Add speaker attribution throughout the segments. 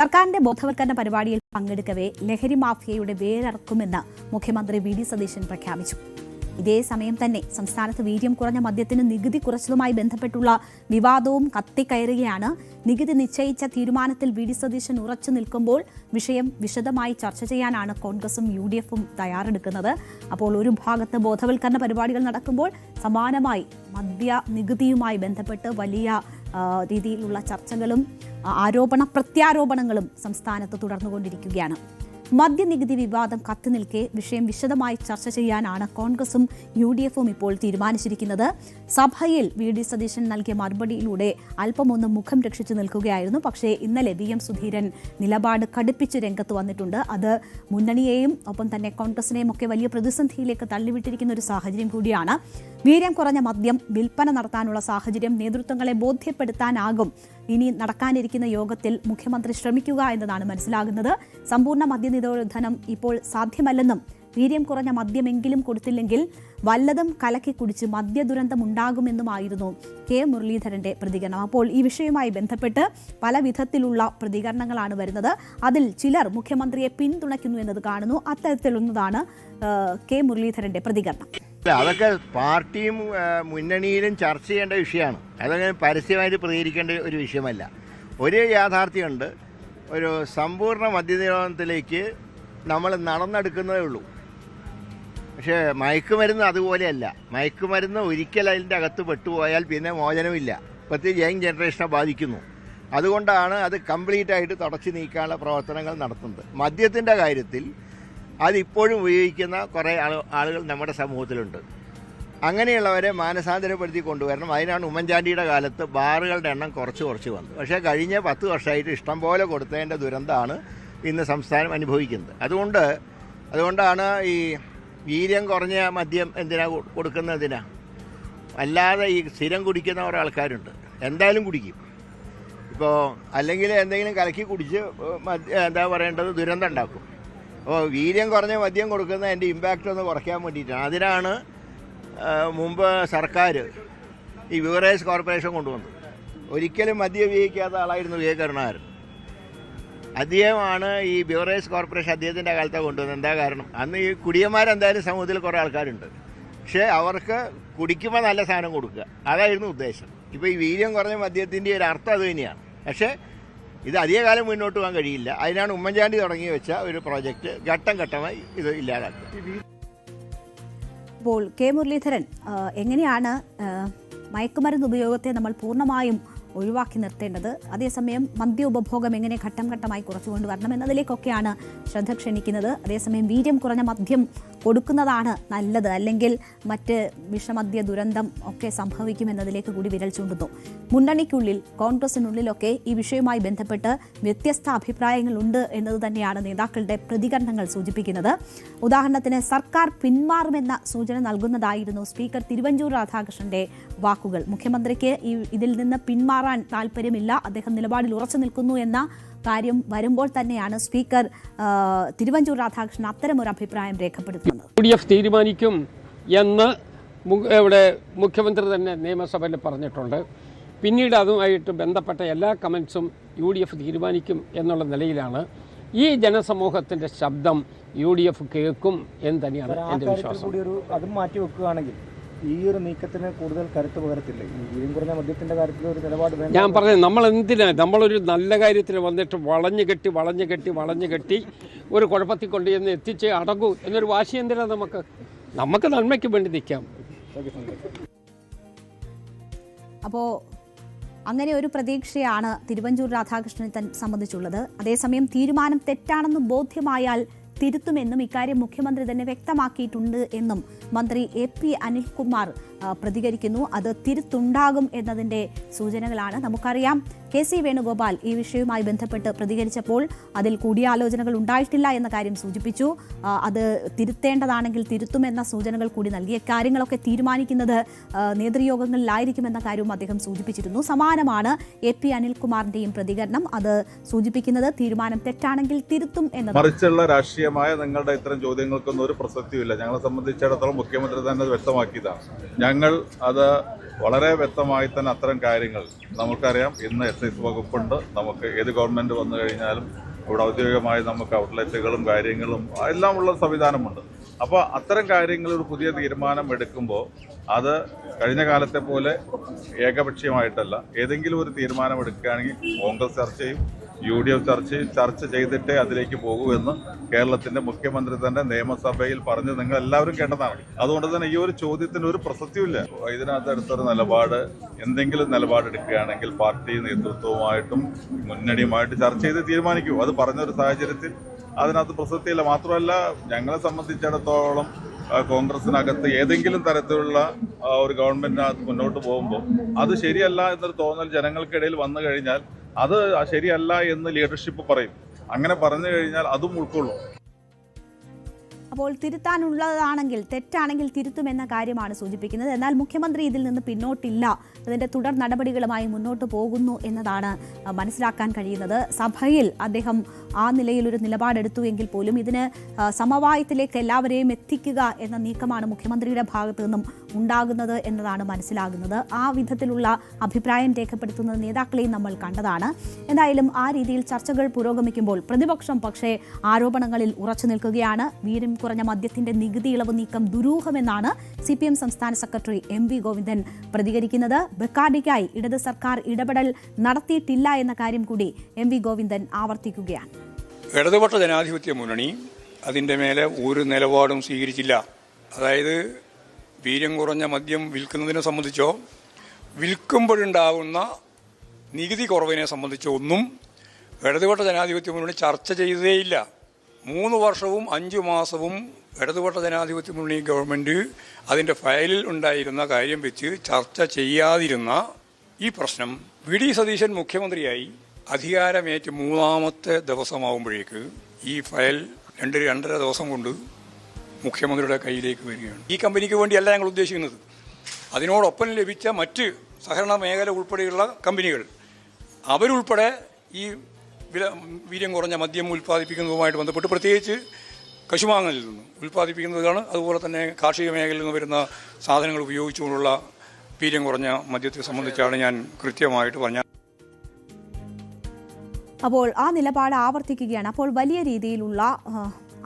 Speaker 1: സർക്കാരിന്റെ ബോധവൽക്കരണ പരിപാടിയിൽ പങ്കെടുക്കവേ ലഹരി മാഫിയയുടെ വേരറക്കുമെന്ന് മുഖ്യമന്ത്രി വി.ഡി. സതീശൻ പ്രഖ്യാപിച്ചു. ഇതേ സമയം തന്നെ സംസ്ഥാനത്ത് വീര്യം കുറഞ്ഞ മദ്യത്തിന് നികുതി കുറച്ചതുമായി ബന്ധപ്പെട്ടുള്ള വിവാദവും കത്തിക്കയറുകയാണ്. നികുതി നിശ്ചയിച്ച തീരുമാനത്തിൽ വി.ഡി. സതീശൻ ഉറച്ചു നിൽക്കുമ്പോൾ വിഷയം വിശദമായി ചർച്ച ചെയ്യാനാണ് കോൺഗ്രസും UDF-ഉം തയ്യാറെടുക്കുന്നത്. അപ്പോൾ ഒരു ഭാഗത്ത് ബോധവൽക്കരണ പരിപാടികൾ നടക്കുമ്പോൾ സമാനമായി മദ്യ നികുതിയുമായി ബന്ധപ്പെട്ട് വലിയ രീതിയിലുള്ള ചർച്ചകളും പ്രത്യാരോപണങ്ങളും സംസ്ഥാനത്ത് തുടർന്നുകൊണ്ടിരിക്കുകയാണ്. മദ്യനികുതി വിവാദം കത്തിനിൽക്കെ വിഷയം വിശദമായി ചർച്ച ചെയ്യാനാണ് കോൺഗ്രസും UDF-ഉം ഇപ്പോൾ തീരുമാനിച്ചിരിക്കുന്നത്. സഭയിൽ വി.ഡി. സതീശൻ നൽകിയ മറുപടിയിലൂടെ അല്പമൊന്ന് മുഖം രക്ഷിച്ചു നിൽക്കുകയായിരുന്നു. പക്ഷേ ഇന്നലെ VM സുധീരൻ നിലപാട് കടുപ്പിച്ച് രംഗത്ത് വന്നിട്ടുണ്ട്. അത് മുന്നണിയെയും ഒപ്പം തന്നെ കോൺഗ്രസിനെയും ഒക്കെ വലിയ പ്രതിസന്ധിയിലേക്ക് തള്ളിവിട്ടിരിക്കുന്ന ഒരു സാഹചര്യം കൂടിയാണ്. വീര്യം കുറഞ്ഞ മദ്യം വിൽപ്പന നടത്താനുള്ള സാഹചര്യം നേതൃത്വങ്ങളെ ബോധ്യപ്പെടുത്താനാകും ഇനി നടക്കാനിരിക്കുന്ന യോഗത്തിൽ മുഖ്യമന്ത്രി ശ്രമിക്കുക എന്നതാണ് മനസ്സിലാകുന്നത്. സമ്പൂർണ്ണ മദ്യനിരോധനം ഇപ്പോൾ സാധ്യമല്ലെന്നും വീര്യം കുറഞ്ഞ മദ്യമെങ്കിലും കൊടുത്തില്ലെങ്കിൽ വല്ലതും കലക്കി കുടിച്ച് മദ്യദുരന്തം ഉണ്ടാകുമെന്നുമായിരുന്നു കെ മുരളീധരന്റെ പ്രതികരണം. അപ്പോൾ ഈ വിഷയവുമായി ബന്ധപ്പെട്ട് പല വിധത്തിലുള്ള പ്രതികരണങ്ങളാണ് വരുന്നത്. അതിൽ ചിലർ മുഖ്യമന്ത്രിയെ പിന്തുണയ്ക്കുന്നു എന്നത് കാണുന്നു. അത്തരത്തിലൊന്നതാണ് കെ മുരളീധരന്റെ പ്രതികരണം.
Speaker 2: അതൊക്കെ പാർട്ടിയും മുന്നണിയിലും ചർച്ച ചെയ്യേണ്ട വിഷയമാണ്. അതങ്ങനെ പരസ്യമായിട്ട് പ്രതികരിക്കേണ്ട ഒരു വിഷയമല്ല. ഒരു യാഥാർത്ഥ്യമുണ്ട്, ഒരു സമ്പൂർണ്ണ മദ്യനിരോധനത്തിലേക്ക് നമ്മൾ നടന്നെടുക്കുന്നതേ ഉള്ളൂ. പക്ഷേ മയക്കുമരുന്ന് അതുപോലെയല്ല. മയക്കുമരുന്ന് ഒരിക്കൽ അതിൻ്റെ അകത്ത് പെട്ടുപോയാൽ പിന്നെ മോചനമില്ല. പ്രത്യേകിച്ച് യങ് ജനറേഷനെ ബാധിക്കുന്നു. അതുകൊണ്ടാണ് അത് കംപ്ലീറ്റ് ആയിട്ട് തുടച്ചു നീക്കാനുള്ള പ്രവർത്തനങ്ങൾ നടത്തുന്നത്. മദ്യത്തിൻ്റെ കാര്യത്തിൽ അതിപ്പോഴും ഉപയോഗിക്കുന്ന കുറേ ആളുകൾ നമ്മുടെ സമൂഹത്തിലുണ്ട്. അങ്ങനെയുള്ളവരെ മാനസാന്തരപ്പെടുത്തി കൊണ്ടുവരണം. അതിനാണ് ഉമ്മൻചാണ്ടിയുടെ കാലത്ത് ബാറുകളുടെ എണ്ണം കുറച്ച് വന്നത്. പക്ഷേ കഴിഞ്ഞ 10 വർഷമായിട്ട് ഇഷ്ടം പോലെ കൊടുത്തതിൻ്റെ ദുരന്തമാണ് ഇന്ന് സംസ്ഥാനം അനുഭവിക്കുന്നത്. അതുകൊണ്ടാണ് ഈ വീര്യം കുറഞ്ഞ മദ്യം കൊടുക്കുന്നതിനാ. അല്ലാതെ ഈ സ്ഥിരം കുടിക്കുന്ന കുറേ ആൾക്കാരുണ്ട്, എന്തായാലും കുടിക്കും. ഇപ്പോൾ അല്ലെങ്കിൽ എന്തെങ്കിലും കലക്കി കുടിച്ച് ദുരന്തം ഉണ്ടാക്കും. അപ്പോൾ വീര്യം കുറഞ്ഞ മദ്യം കൊടുക്കുന്നതിൻ്റെ ഇമ്പാക്റ്റ് ഒന്ന് കുറയ്ക്കാൻ വേണ്ടിയിട്ടാണ്. അതിനാണ് മുമ്പ് സർക്കാർ ഈ ബിവറേജ് കോർപ്പറേഷൻ കൊണ്ടുവന്നത്. ഒരിക്കലും മദ്യം ഉപയോഗിക്കാത്ത ആളായിരുന്നു വി. കരുണാകരൻ. അദ്ദേഹമാണ് ഈ ബിവറേജ് കോർപ്പറേഷൻ അദ്ദേഹത്തിൻ്റെ കാലത്താണ് കൊണ്ടുവന്നത്. എന്താ കാരണം? അന്ന് ഈ കുടിയന്മാരെന്തായാലും സമൂഹത്തിൽ കുറേ ആൾക്കാരുണ്ട്. പക്ഷേ അവർക്ക് കുടിക്കുമ്പോൾ നല്ല സാധനം കൊടുക്കുക, അതായിരുന്നു ഉദ്ദേശം. ഇപ്പോൾ ഈ വീര്യം കുറഞ്ഞ മദ്യത്തിൻ്റെ ഒരു അർത്ഥം അത് തന്നെയാണ്. പക്ഷേ ഇത് അധികകാലം മുന്നോട്ട് പോകാൻ കഴിയില്ല. അതിനാണ് ഉമ്മൻചാണ്ടി തുടങ്ങി വെച്ച ഒരു പ്രോജക്റ്റ് ഘട്ടം ഘട്ടമായി ഇത് ഇല്ലാതാക്കുക.
Speaker 1: അപ്പോൾ കെ മുരളീധരൻ, എങ്ങനെയാണ് മയക്കുമരുന്ന് ഉപയോഗത്തെ നമ്മൾ പൂർണ്ണമായും ഒഴിവാക്കി നിർത്തേണ്ടത്, അതേസമയം മദ്യ ഉപഭോഗം എങ്ങനെ ഘട്ടം ഘട്ടമായി കുറച്ചുകൊണ്ടുവരണം എന്നതിലേക്കൊക്കെയാണ് ശ്രദ്ധ ക്ഷണിക്കുന്നത്. അതേസമയം വീര്യം കുറഞ്ഞ മദ്യം കൊടുക്കുന്നതാണ് നല്ലത്, അല്ലെങ്കിൽ മറ്റ് വിഷമദ്യ ദുരന്തം ഒക്കെ സംഭവിക്കുമെന്നതിലേക്ക് കൂടി വിരൽ ചൂണ്ടുന്നു. മുന്നണിക്കുള്ളിൽ കോൺഗ്രസിനുള്ളിലൊക്കെ ഈ വിഷയവുമായി ബന്ധപ്പെട്ട് വ്യത്യസ്ത അഭിപ്രായങ്ങളുണ്ട് എന്നത് തന്നെയാണ് നേതാക്കളുടെ പ്രതികരണങ്ങൾ സൂചിപ്പിക്കുന്നത്. ഉദാഹരണത്തിന് സർക്കാർ പിന്മാറുമെന്ന സൂചന നൽകുന്നതായിരുന്നു സ്പീക്കർ തിരുവഞ്ചൂർ രാധാകൃഷ്ണന്റെ വാക്കുകൾ. മുഖ്യമന്ത്രിക്ക് ഇതിൽ നിന്ന് പിന്മാറാൻ താല്പര്യമില്ല, അദ്ദേഹം നിലപാടിൽ ഉറച്ചു നിൽക്കുന്നു എന്ന കാര്യം വരുമ്പോൾ തന്നെയാണ് സ്പീക്കർ തിരുവഞ്ചൂർ രാധാകൃഷ്ണൻ അത്തരമൊരു അഭിപ്രായം രേഖപ്പെടുത്തുന്നത്.
Speaker 3: UDF തീരുമാനിക്കും എന്ന് ഇവിടെ മുഖ്യമന്ത്രി തന്നെ നിയമസഭയിൽ പറഞ്ഞിട്ടുണ്ട്. പിന്നീട് അതുമായിട്ട് ബന്ധപ്പെട്ട എല്ലാ കമൻസും UDF തീരുമാനിക്കും എന്നുള്ള നിലയിലാണ് ഈ ജനസമൂഹത്തിൻ്റെ ശബ്ദം UDF കേൾക്കും എന്ന് തന്നെയാണ് എൻ്റെ വിശ്വാസം.
Speaker 4: അതും മാറ്റി വെക്കുകയാണെങ്കിൽ ഈ ഒരു നീക്കത്തിന് കൂടുതൽ കരുത്ത് പകരത്തില്ല. വീര്യം കുറഞ്ഞ മദ്യത്തിന്റെ കാര്യത്തിൽ ഒരു നിലപാട്
Speaker 3: ഞാൻ പറഞ്ഞത്, നമ്മളൊരു നല്ല കാര്യത്തിന് വന്നിട്ട് വളഞ്ഞു കെട്ടി ഒരു കുഴപ്പത്തിൽ കൊണ്ടുചെന്ന് എത്തിച്ച് അടങ്ങൂ എന്നൊരു വാശി എന്തിനാ? നമുക്ക് നന്മയ്ക്ക് വേണ്ടി നിൽക്കാം.
Speaker 1: അപ്പോൾ അങ്ങനെ ഒരു പ്രതീക്ഷയാണ് തിരുവഞ്ചൂർ രാധാകൃഷ്ണനെ സംബന്ധിച്ചുള്ളത്. അതേസമയം തീരുമാനം തെറ്റാണെന്ന് ബോധ്യമായാൽ തിരുത്തുമെന്നും ഇക്കാര്യം മുഖ്യമന്ത്രി തന്നെ വ്യക്തമാക്കിയിട്ടുണ്ട് എന്നും മന്ത്രി AP അനിൽകുമാർ പ്രതികരിക്കുന്നു. അത് തിരുത്തുണ്ടാകും എന്നതിൻ്റെ സൂചനകളാണ്. നമുക്കറിയാം KC വേണുഗോപാൽ ഈ വിഷയവുമായി ബന്ധപ്പെട്ട് പ്രതികരിച്ചപ്പോൾ അതിൽ കൂടിയാലോചനകൾ ഉണ്ടായിട്ടില്ല എന്ന കാര്യം സൂചിപ്പിച്ചു. അത് തിരുത്തേണ്ടതാണെങ്കിൽ തിരുത്തുമെന്ന സൂചനകൾ കൂടി നൽകി. കാര്യങ്ങളൊക്കെ തീരുമാനിക്കുന്നത് നേതൃയോഗങ്ങളിലായിരിക്കുമെന്ന കാര്യവും അദ്ദേഹം സൂചിപ്പിച്ചിരുന്നു. സമാനമാണ് AP അനിൽകുമാറിന്റെയും പ്രതികരണം. അത് സൂചിപ്പിക്കുന്നത് തീരുമാനം തെറ്റാണെങ്കിൽ തിരുത്തും എന്നത്.
Speaker 5: മറിച്ചുള്ള രാഷ്ട്രീയമായ നിങ്ങളുടെ ഇത്തരം ചോദ്യങ്ങൾക്കൊന്നും ഒരു പ്രസക്തിയില്ല. ഞങ്ങളെ സംബന്ധിച്ചിടത്തോളം മുഖ്യമന്ത്രി തന്നെ അത് വ്യക്തമാക്കിയതാണ്. ഞങ്ങൾ അത് വളരെ വ്യക്തമായി തന്നെ അത്തരം കാര്യങ്ങൾ നമുക്കറിയാം. ഇന്ന് എക്സൈസ് വകുപ്പുണ്ട്. നമുക്ക് ഏത് ഗവൺമെൻറ് വന്നു കഴിഞ്ഞാലും ഇവിടെ ഔദ്യോഗികമായി നമുക്ക് ഔട്ട്ലെറ്റുകളും കാര്യങ്ങളും എല്ലാം ഉള്ള സംവിധാനമുണ്ട്. അപ്പോൾ അത്തരം കാര്യങ്ങൾ ഒരു പുതിയ തീരുമാനം എടുക്കുമ്പോൾ അത് കഴിഞ്ഞ കാലത്തെ പോലെ ഏകപക്ഷീയമായിട്ടല്ല, ഏതെങ്കിലും ഒരു തീരുമാനം എടുക്കുകയാണെങ്കിൽ കോൺഗ്രസ് ചർച്ച ചെയ്യും, UDF ചർച്ച ചെയ്തിട്ടേ അതിലേക്ക് പോകൂ എന്ന് കേരളത്തിൻ്റെ മുഖ്യമന്ത്രി തന്നെ നിയമസഭയിൽ പറഞ്ഞ് നിങ്ങൾ എല്ലാവരും കേട്ടതാണ്. അതുകൊണ്ട് തന്നെ ഈ ഒരു ചോദ്യത്തിന് ഒരു പ്രസക്തിയില്ല. ഇതിനകത്ത് എടുത്തൊരു നിലപാട്, എന്തെങ്കിലും നിലപാടെടുക്കുകയാണെങ്കിൽ പാർട്ടി നേതൃത്വവുമായിട്ടും മുന്നണിയുമായിട്ട് ചർച്ച ചെയ്ത് തീരുമാനിക്കൂ. അത് പറഞ്ഞൊരു സാഹചര്യത്തിൽ അതിനകത്ത് പ്രസക്തിയില്ല. മാത്രമല്ല, ഞങ്ങളെ സംബന്ധിച്ചിടത്തോളം കോൺഗ്രസിനകത്ത് ഏതെങ്കിലും തരത്തിലുള്ള ഒരു ഗവൺമെന്റിനകത്ത് മുന്നോട്ട് പോകുമ്പോൾ അത് ശരിയല്ല എന്നൊരു തോന്നൽ ജനങ്ങൾക്കിടയിൽ വന്നു കഴിഞ്ഞാൽ അത് ശരിയല്ല എന്ന് ലീഡർഷിപ്പ് പറയും. അങ്ങനെ പറഞ്ഞു കഴിഞ്ഞാൽ അതും ഉൾക്കൊള്ളും.
Speaker 1: അപ്പോൾ തിരുത്താനുള്ളതാണെങ്കിൽ, തെറ്റാണെങ്കിൽ തിരുത്തുമെന്ന കാര്യമാണ് സൂചിപ്പിക്കുന്നത്. എന്നാൽ മുഖ്യമന്ത്രി ഇതിൽ നിന്ന് പിന്നോട്ടില്ല, അതിൻ്റെ തുടർ നടപടികളുമായി മുന്നോട്ട് പോകുന്നു എന്നതാണ് മനസ്സിലാക്കാൻ കഴിയുന്നത്. സഭയിൽ അദ്ദേഹം ആ നിലയിൽ ഒരു നിലപാടെടുത്തു എങ്കിൽ പോലും ഇതിന് സമവായത്തിലേക്ക് എല്ലാവരെയും എത്തിക്കുക എന്ന നീക്കമാണ് മുഖ്യമന്ത്രിയുടെ ഭാഗത്തു നിന്നും ഉണ്ടാകുന്നത് എന്നതാണ് മനസ്സിലാകുന്നത്. ആ വിധത്തിലുള്ള അഭിപ്രായം രേഖപ്പെടുത്തുന്ന നേതാക്കളെയും നമ്മൾ കണ്ടതാണ്. എന്തായാലും ആ രീതിയിൽ ചർച്ചകൾ പുരോഗമിക്കുമ്പോൾ പ്രതിപക്ഷം പക്ഷേ ആരോപണങ്ങളിൽ ഉറച്ചു നിൽക്കുകയാണ്. വീര്യം കുറഞ്ഞ മദ്യത്തിന്റെ നികുതി ഇളവ് നീക്കം ദുരൂഹമെന്നാണ് CPM സംസ്ഥാന സെക്രട്ടറി MV ഗോവിന്ദൻ പ്രതികരിക്കുന്നത്. ബെക്കാർഡിക്കായി ഇടത് സർക്കാർ ഇടപെടൽ നടത്തിയിട്ടില്ല എന്ന കാര്യം കൂടി MV ഗോവിന്ദൻ ആവർത്തിക്കുകയാണ്.
Speaker 6: ഇടതുപക്ഷ ജനാധിപത്യ മുന്നണി അതിൻ്റെ മേലെ ഒരു നിലപാടും സ്വീകരിച്ചില്ല. അതായത് വീര്യം കുറഞ്ഞ മദ്യം വിൽക്കുന്നതിനെ സംബന്ധിച്ചോ വിൽക്കുമ്പോഴുണ്ടാകുന്ന നികുതി കുറവിനെ സംബന്ധിച്ചോ ഒന്നും ഇടതുപക്ഷ ജനാധിപത്യ മുന്നണി ചർച്ച ചെയ്തതേയില്ല. 3 വർഷവും 5 മാസവും ഇടതുപക്ഷ ജനാധിപത്യ മുന്നണി ഗവൺമെൻറ് അതിൻ്റെ ഫയലിൽ ഉണ്ടായിരുന്ന കാര്യം വെച്ച് ചർച്ച ചെയ്യാതിരുന്ന ഈ പ്രശ്നം VD സതീശൻ മുഖ്യമന്ത്രിയായി അധികാരമേറ്റ് 3ാമത്തെ ദിവസമാകുമ്പോഴേക്ക് ഈ ഫയൽ 2-2.5 ദിവസം കൊണ്ട് മുഖ്യമന്ത്രിയുടെ കയ്യിലേക്ക് വരികയാണ്. ഈ കമ്പനിക്ക് വേണ്ടിയല്ല ഞങ്ങൾ ഉദ്ദേശിക്കുന്നത്. അതിനോടൊപ്പം ലഭിച്ച മറ്റ് സഹകരണ മേഖല ഉൾപ്പെടെയുള്ള കമ്പനികൾ അവരുൾപ്പെടെ ഈ വീര്യം കുറഞ്ഞ മദ്യം ഉൽപ്പാദിപ്പിക്കുന്നതുമായിട്ട് ബന്ധപ്പെട്ട് പ്രത്യേകിച്ച് കശുമാങ്ങയിൽ നിന്ന് ഉൽപ്പാദിപ്പിക്കുന്നതാണ്. അതുപോലെ തന്നെ കാർഷിക മേഖലയിൽ നിന്ന് വരുന്ന സാധനങ്ങൾ ഉപയോഗിച്ചുകൊണ്ടുള്ള വീര്യം കുറഞ്ഞ മദ്യത്തെ സംബന്ധിച്ചാണ് ഞാൻ കൃത്യമായിട്ട് പറഞ്ഞത്.
Speaker 1: അപ്പോൾ ആ നിലപാട് ആവർത്തിക്കുകയാണ്. അപ്പോൾ വലിയ രീതിയിലുള്ള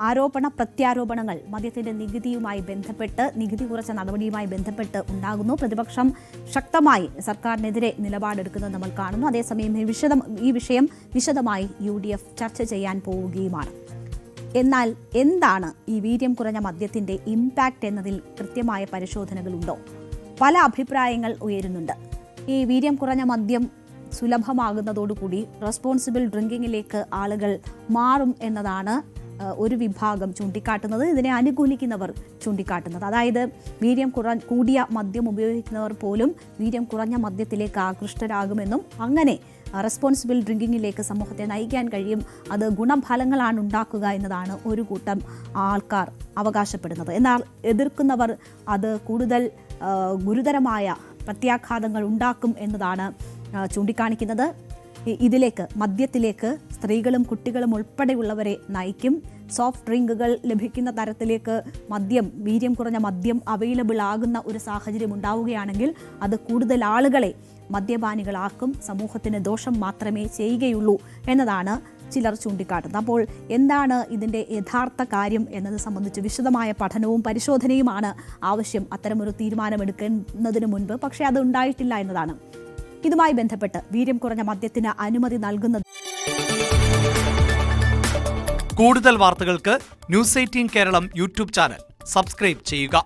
Speaker 1: ആരോപണ പ്രത്യാരോപണങ്ങൾ മദ്യത്തിന്റെ നികുതിയുമായി ബന്ധപ്പെട്ട്, നികുതി കുറച്ച നടപടിയുമായി ബന്ധപ്പെട്ട് ഉണ്ടാകുന്നു. പ്രതിപക്ഷം ശക്തമായി സർക്കാരിനെതിരെ നിലപാടെടുക്കുന്നത് നമ്മൾ കാണുന്നു. അതേസമയം ഈ വിഷയം വിശദമായി UDF ചർച്ച ചെയ്യാൻ പോവുകയുമാണ്. എന്നാൽ എന്താണ് ഈ വീര്യം കുറഞ്ഞ മദ്യത്തിന്റെ ഇമ്പാക്റ്റ് എന്നതിൽ കൃത്യമായ പരിശോധനകളുണ്ടോ? പല അഭിപ്രായങ്ങൾ ഉയരുന്നുണ്ട്. ഈ വീര്യം കുറഞ്ഞ മദ്യം സുലഭമാകുന്നതോടുകൂടി റെസ്പോൺസിബിൾ ഡ്രിങ്കിങ്ങിലേക്ക് ആളുകൾ മാറും എന്നതാണ് ഒരു വിഭാഗം ചൂണ്ടിക്കാട്ടുന്നത്. ഇതിനെ അനുകൂലിക്കുന്നവർ ചൂണ്ടിക്കാട്ടുന്നത്, അതായത് വീര്യം കൂടിയ മദ്യം ഉപയോഗിക്കുന്നവർ പോലും വീര്യം കുറഞ്ഞ മദ്യത്തിലേക്ക് ആകൃഷ്ടരാകുമെന്നും അങ്ങനെ റെസ്പോൺസിബിൾ ഡ്രിങ്കിങ്ങിലേക്ക് സമൂഹത്തെ നയിക്കാൻ കഴിയും, അത് ഗുണഫലങ്ങളാണ് ഉണ്ടാക്കുക എന്നതാണ് ഒരു കൂട്ടം ആൾക്കാർ അവകാശപ്പെടുന്നത്. എന്നാൽ എതിർക്കുന്നവർ അത് കൂടുതൽ ഗുരുതരമായ പ്രത്യാഘാതങ്ങൾ ഉണ്ടാക്കും എന്നതാണ് ചൂണ്ടിക്കാണിക്കുന്നത്. മദ്യത്തിലേക്ക് സ്ത്രീകളും കുട്ടികളും ഉൾപ്പെടെയുള്ളവരെ നയിക്കും. സോഫ്റ്റ് ഡ്രിങ്കുകൾ ലഭിക്കുന്ന തരത്തിലേക്ക് വീര്യം കുറഞ്ഞ മദ്യം അവൈലബിൾ ആകുന്ന ഒരു സാഹചര്യം ഉണ്ടാവുകയാണെങ്കിൽ അത് കൂടുതൽ ആളുകളെ മദ്യപാനികളാക്കും, സമൂഹത്തിന് ദോഷം മാത്രമേ ചെയ്യുകയുള്ളൂ എന്നതാണ് ചിലർ ചൂണ്ടിക്കാട്ടുന്നത്. അപ്പോൾ എന്താണ് ഇതിൻ്റെ യഥാർത്ഥ കാര്യം എന്നത് സംബന്ധിച്ച് വിശദമായ പഠനവും പരിശോധനയുമാണ് ആവശ്യം അത്തരമൊരു തീരുമാനമെടുക്കുന്നതിന് മുൻപ്. പക്ഷേ അത് ഉണ്ടായിട്ടില്ല എന്നതാണ്. ഇതുമായി ബന്ധപ്പെട്ട് വീര്യം കുറഞ്ഞ മദ്യത്തിന് അനുമതി നൽകുന്നത്.
Speaker 7: കൂടുതൽ വാർത്തകൾക്ക് News 18 Keralam YouTube channel subscribe ചെയ്യുക.